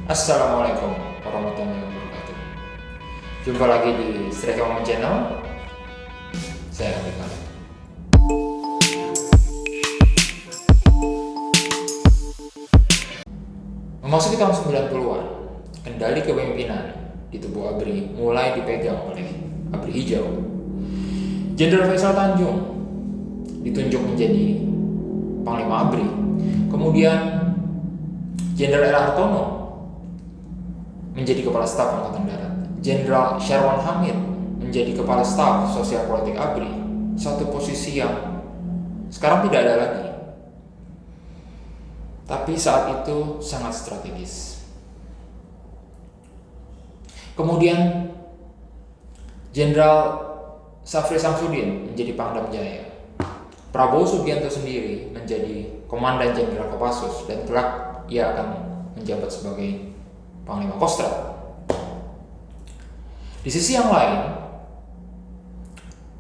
Assalamualaikum warahmatullahi wabarakatuh. Jumpa lagi di Strike Common Channel. Saya Raffi. Memasuki tahun 90-an, kendali kepemimpinan di tubuh ABRI mulai dipegang oleh ABRI Hijau. Jenderal Faisal Tanjung ditunjuk menjadi Panglima ABRI. Kemudian Jenderal R. Hartono menjadi Kepala Staf Angkatan Darat. Jenderal Syarwan Hamid menjadi Kepala Staf Sosial Politik ABRI. Satu posisi yang sekarang tidak ada lagi, tapi saat itu sangat strategis. Kemudian Jenderal Safri Samsudin menjadi Pangdam Jaya. Prabowo Subianto sendiri menjadi Komandan Jenderal Kopassus dan kelak ia akan menjabat sebagai Panglima Kostrad. Di sisi yang lain,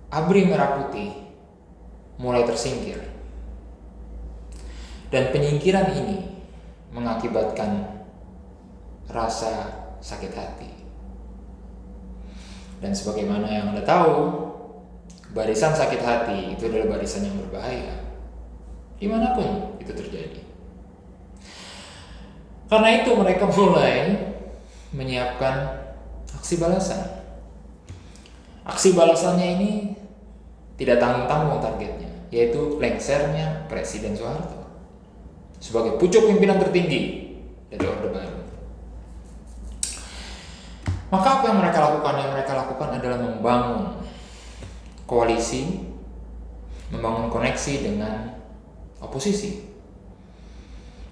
ABRI Merah Putih mulai tersingkir. Dan penyingkiran ini mengakibatkan rasa sakit hati. Dan sebagaimana yang Anda tahu, barisan sakit hati itu adalah barisan yang berbahaya dimanapun itu terjadi. Karena itu mereka mulai menyiapkan aksi balasan. Aksi balasannya ini tidak tanggung-tanggung targetnya, yaitu lengsernya Presiden Soeharto sebagai pucuk pimpinan tertinggi dari Orde Baru. Maka apa yang mereka lakukan? Yang mereka lakukan adalah membangun koalisi, membangun koneksi dengan oposisi.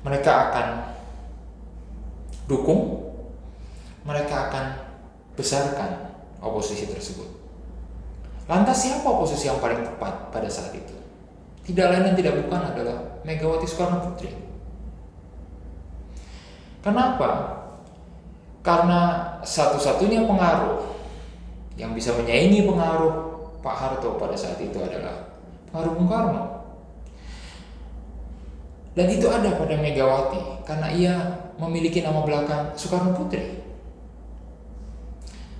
Mereka akan dukung, mereka akan besarkan oposisi tersebut. Lantas siapa oposisi yang paling tepat pada saat itu? Tidak lain dan tidak bukan adalah Megawati Soekarno Putri. Kenapa? Karena satu-satunya pengaruh yang bisa menyaingi pengaruh Pak Harto pada saat itu adalah pengaruh Bung Karno. Dan itu ada pada Megawati karena ia memiliki nama belakang Soekarno Putri.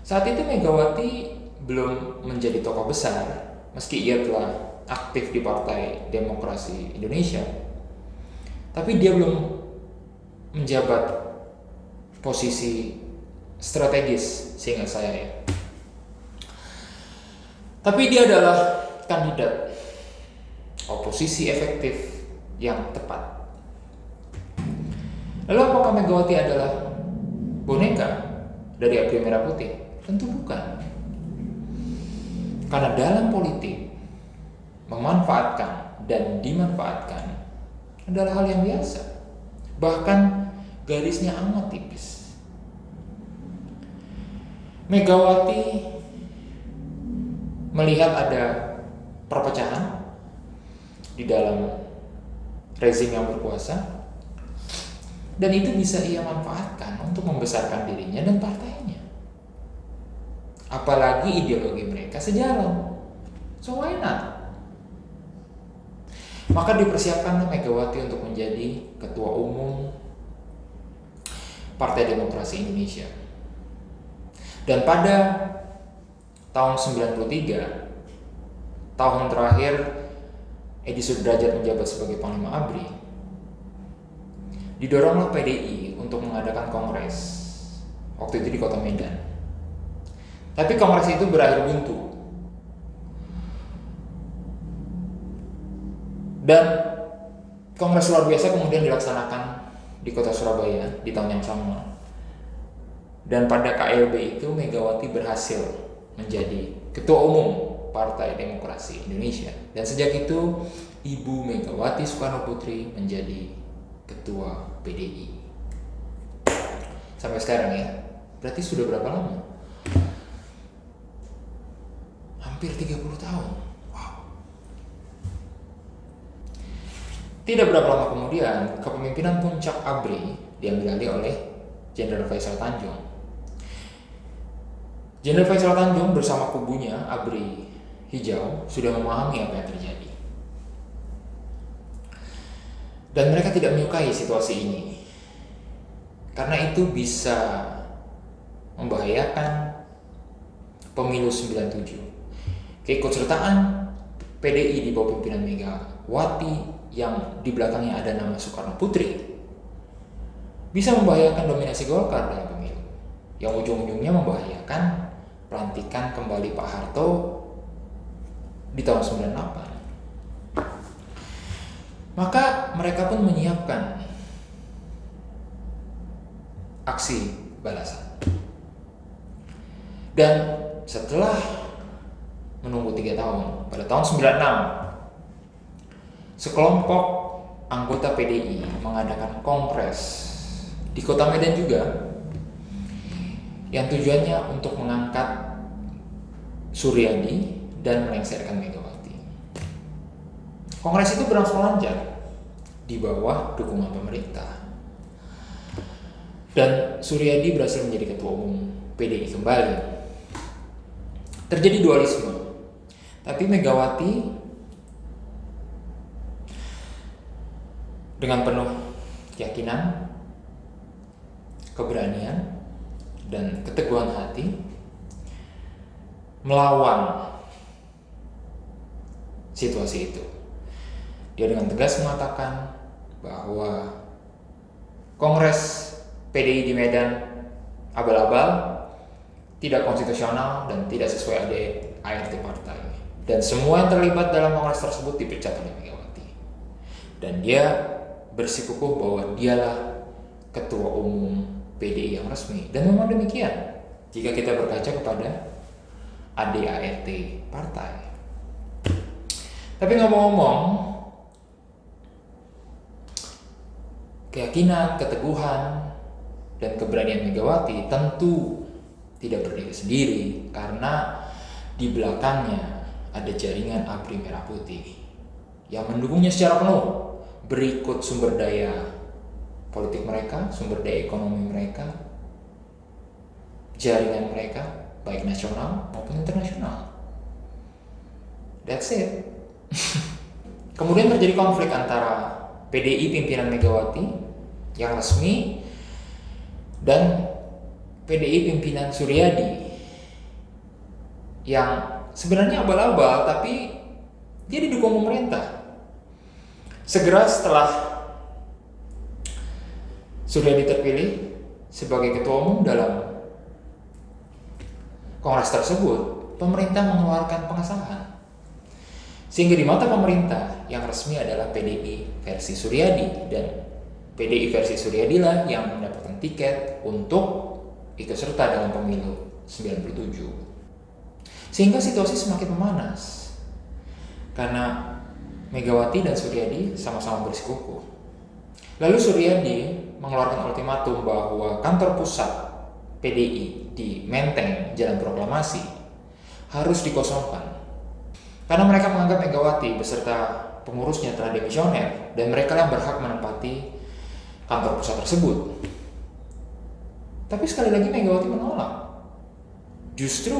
Saat itu Megawati belum menjadi tokoh besar, meski ia telah aktif di Partai Demokrasi Indonesia, tapi dia belum menjabat posisi strategis seingat saya ya. Tapi dia adalah kandidat oposisi efektif yang tepat. Lalu apakah Megawati adalah boneka dari ABRI Merah Putih? Tentu bukan. Karena dalam politik, memanfaatkan dan dimanfaatkan adalah hal yang biasa. Bahkan garisnya amat tipis. Megawati melihat ada perpecahan di dalam rezim yang berkuasa, dan itu bisa ia manfaatkan untuk membesarkan dirinya dan partainya. Apalagi ideologi mereka sejalan. So why not? Maka dipersiapkanlah Megawati untuk menjadi Ketua Umum Partai Demokrasi Indonesia. Dan pada tahun 93, tahun terakhir Edi Sudrajat menjabat sebagai Panglima ABRI, didoronglah PDI untuk mengadakan kongres waktu itu di Kota Medan. Tapi kongres itu berakhir buntu. Dan kongres luar biasa kemudian dilaksanakan di Kota Surabaya di tahun yang sama. Dan pada KLB itu Megawati berhasil menjadi Ketua Umum Partai Demokrasi Indonesia. Dan sejak itu Ibu Megawati Soekarno Putri menjadi Ketua PDI. Sampai sekarang ya. Berarti sudah berapa lama? Hampir 30 tahun. Wow. Tidak berapa lama kemudian, kepemimpinan puncak ABRI diambil alih oleh Jenderal Faisal Tanjung. Jenderal Faisal Tanjung bersama kubunya ABRI Hijau sudah memahami apa yang terjadi. Dan mereka tidak menyukai situasi ini. karena itu bisa membahayakan pemilu 97. Keikutsertaan PDI di bawah pimpinan Megawati yang di belakangnya ada nama Soekarno Putri bisa membahayakan dominasi Golkar dalam pemilu, yang ujung-ujungnya membahayakan pelantikan kembali Pak Harto di tahun 98. Maka mereka pun menyiapkan aksi balasan. Dan setelah menunggu 3 tahun, pada tahun 96, sekelompok anggota PDI mengadakan kongres di kota Medan juga, yang tujuannya untuk mengangkat Suryadi dan melengsarkan Megawati. Kongres itu berlangsung lancar di bawah dukungan pemerintah. Dan Suryadi berhasil menjadi ketua umum PDI kembali. Terjadi dualisme. Tapi Megawati dengan penuh keyakinan, keberanian, dan keteguhan hati melawan situasi itu. Dia dengan tegas mengatakan bahwa Kongres PDI di Medan abal-abal, tidak konstitusional, dan tidak sesuai ADART partai. Dan semua yang terlibat dalam kongres tersebut dipecat oleh Megawati. Dan dia bersikukuh bahwa dialah ketua umum PDI yang resmi. Dan memang demikian jika kita berkaca kepada ADART partai. Tapi ngomong-ngomong, keyakinan, keteguhan, dan keberanian Megawati tentu tidak berdiri sendiri, karena di belakangnya ada jaringan ABRI Merah Putih yang mendukungnya secara penuh, berikut sumber daya politik mereka, sumber daya ekonomi mereka, jaringan mereka baik nasional maupun internasional. That's it. Kemudian terjadi konflik antara PDI pimpinan Megawati yang resmi dan PDI pimpinan Suryadi yang sebenarnya abal-abal, tapi dia didukung pemerintah. Segera setelah Suryadi terpilih sebagai ketua umum dalam kongres tersebut, pemerintah mengeluarkan pengesahan. Sehingga di mata pemerintah yang resmi adalah PDI versi Suryadi, dan PDI versi Suryadi lah yang mendapatkan tiket untuk ikut serta dalam pemilu 97. Sehingga situasi semakin memanas karena Megawati dan Suryadi sama-sama bersikukuh. Lalu Suryadi mengeluarkan ultimatum bahwa kantor pusat PDI di Menteng, Jalan Proklamasi, harus dikosongkan karena mereka menganggap Megawati beserta pengurusnya telah demisioner dan mereka yang berhak menempati kantor pusat tersebut. Tapi sekali lagi Megawati menolak. Justru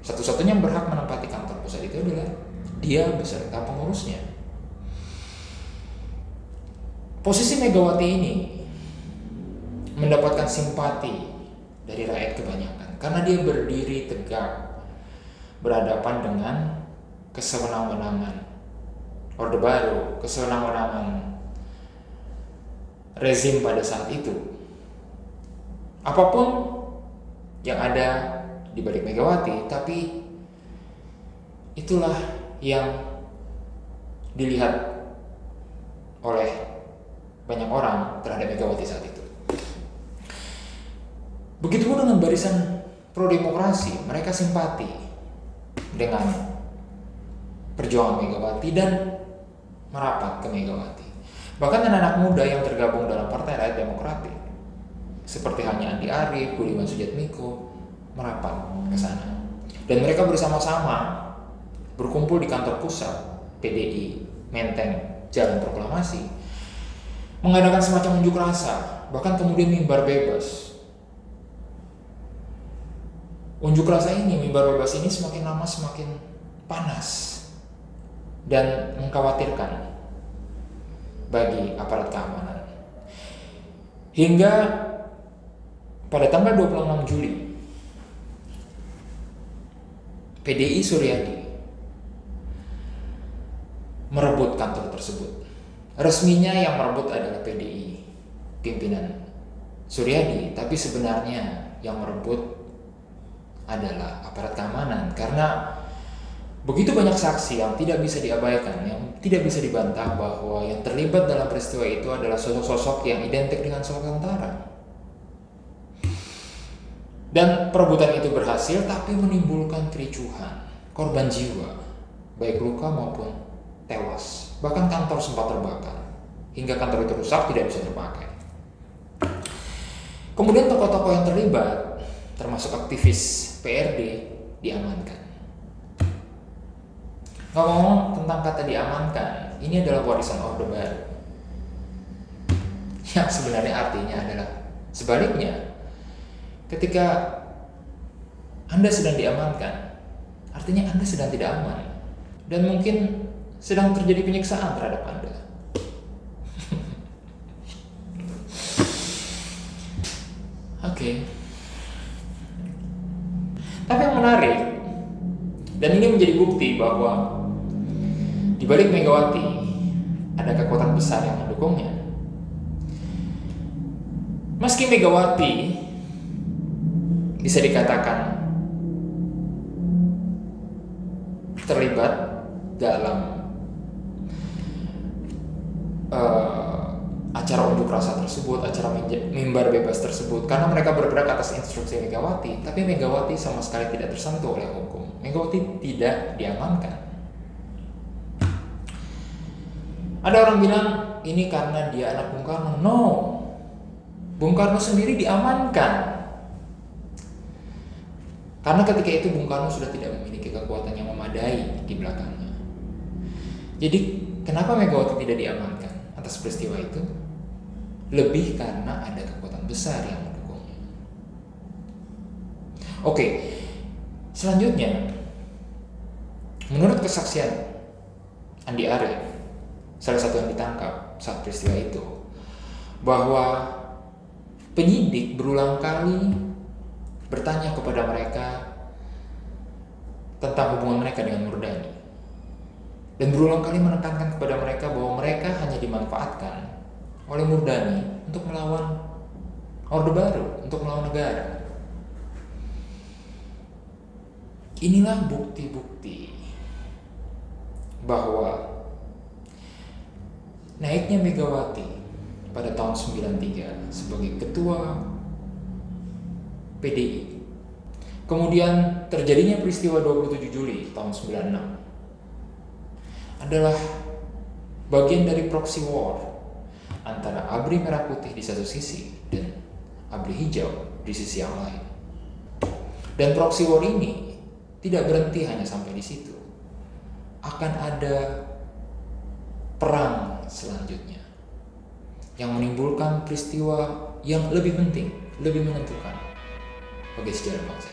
satu-satunya yang berhak menempati kantor pusat itu adalah dia beserta pengurusnya. Posisi Megawati ini mendapatkan simpati dari rakyat kebanyakan karena dia berdiri tegak berhadapan dengan kesewenang-wenangan Orde Baru, kesewenang-wenangan rezim pada saat itu. Apapun yang ada di balik Megawati, tapi itulah yang dilihat oleh banyak orang terhadap Megawati saat itu. Begitupun dengan barisan pro demokrasi, mereka simpati dengan perjuangan Megawati dan merapat ke Megawati. Bahkan anak-anak muda yang tergabung dalam Partai Rakyat Demokratik seperti halnya Andi Arief, Budiman Sujatmiko merapat ke sana. Dan mereka bersama-sama berkumpul di kantor pusat PDI Menteng, Jalan Proklamasi, mengadakan semacam unjuk rasa, bahkan kemudian mimbar bebas. Unjuk rasa ini, mimbar bebas ini semakin lama semakin panas dan mengkhawatirkan bagi aparat keamanan. Hingga pada tanggal 26 Juli, PDI Suryadi merebut kantor tersebut. Resminya yang merebut adalah PDI, pimpinan Suryadi, tapi sebenarnya yang merebut adalah aparat keamanan, karena begitu banyak saksi yang tidak bisa diabaikan, yang tidak bisa dibantah bahwa yang terlibat dalam peristiwa itu adalah sosok-sosok yang identik dengan seorang tentara. Dan perebutan itu berhasil, tapi menimbulkan kericuhan, korban jiwa, baik luka maupun tewas. Bahkan kantor sempat terbakar, hingga kantor itu rusak, tidak bisa terpakai. Kemudian tokoh-tokoh yang terlibat, termasuk aktivis PRD, diamankan. Ngomong tentang kata diamankan, ini adalah warisan Orde Baru, yang sebenarnya artinya adalah sebaliknya. Ketika Anda sedang diamankan, artinya Anda sedang tidak aman, dan mungkin sedang terjadi penyiksaan terhadap Anda. Oke. Tapi yang menarik, dan ini menjadi bukti bahwa di balik Megawati ada kekuatan besar yang mendukungnya. Meski Megawati bisa dikatakan terlibat dalam acara unjuk rasa tersebut, acara mimbar bebas tersebut, karena mereka bergerak atas instruksi Megawati, tapi Megawati sama sekali tidak tersentuh oleh hukum. Megawati tidak diamankan. Ada orang bilang ini karena dia anak Bung Karno. No, Bung Karno sendiri diamankan. Karena ketika itu Bung Karno sudah tidak memiliki kekuatan yang memadai di belakangnya. Jadi kenapa Megawati tidak diamankan atas peristiwa itu? Lebih karena ada kekuatan besar yang mendukungnya. Oke, selanjutnya, menurut kesaksian Andi Arief, salah satu yang ditangkap saat peristiwa itu, bahwa penyidik berulang kali bertanya kepada mereka tentang hubungan mereka dengan Murdani, dan berulang kali menekankan kepada mereka bahwa mereka hanya dimanfaatkan oleh Murdani untuk melawan Orde Baru, untuk melawan negara. Inilah bukti-bukti bahwa naiknya Megawati pada tahun 93 sebagai ketua PDI, kemudian terjadinya peristiwa 27 Juli tahun 96, adalah bagian dari proxy war antara ABRI Merah Putih di satu sisi dan ABRI Hijau di sisi yang lain. Dan proxy war ini tidak berhenti hanya sampai di situ. Akan ada perang selanjutnya yang menimbulkan peristiwa yang lebih penting, lebih menentukan bagi sejarah bangsa.